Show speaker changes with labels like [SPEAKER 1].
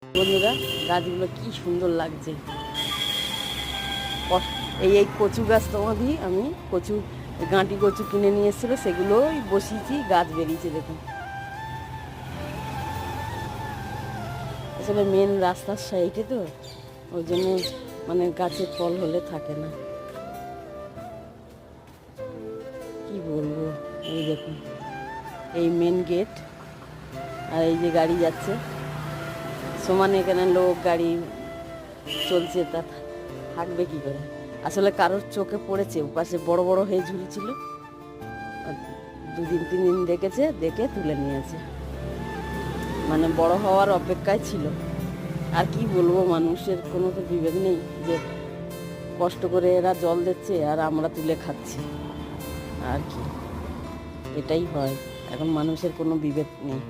[SPEAKER 1] বন্ধুরা, গাছগুলো কি সুন্দর লাগছে। এই এই কচু গাছ তোমাদের আমি গাঁটি কচু কিনে নিয়ে এসেছিলো, সেগুলোই বসিয়েছি, গাছ বেরিয়েছে দেখুন। আসলে মেন রাস্তার সাইডে তো, ওই জন্য মানে গাছের ফল হলে থাকে না, কি বলবো। এই দেখুন, এই মেন গেট, আর এই যে গাড়ি যাচ্ছে সমানে, এখানে লোক গাড়ি চলছে, তা থাকবে কি করে। আসলে কারোর চোখে পড়েছে, ওপাশে বড় বড় হয়ে ঝুলছিল, দুদিন 3 দিন দেখেছে, দেখে তুলে নিয়েছে, মানে বড় হওয়ার অপেক্ষায় ছিল। আর কি বলবো, মানুষের কোনো তো বিবেক নেই যে কষ্ট করে এরা জল দিচ্ছে আর আমরা তুলে খাচ্ছি, আর কি, এটাই হয়। এখন মানুষের কোনো বিবেক নেই।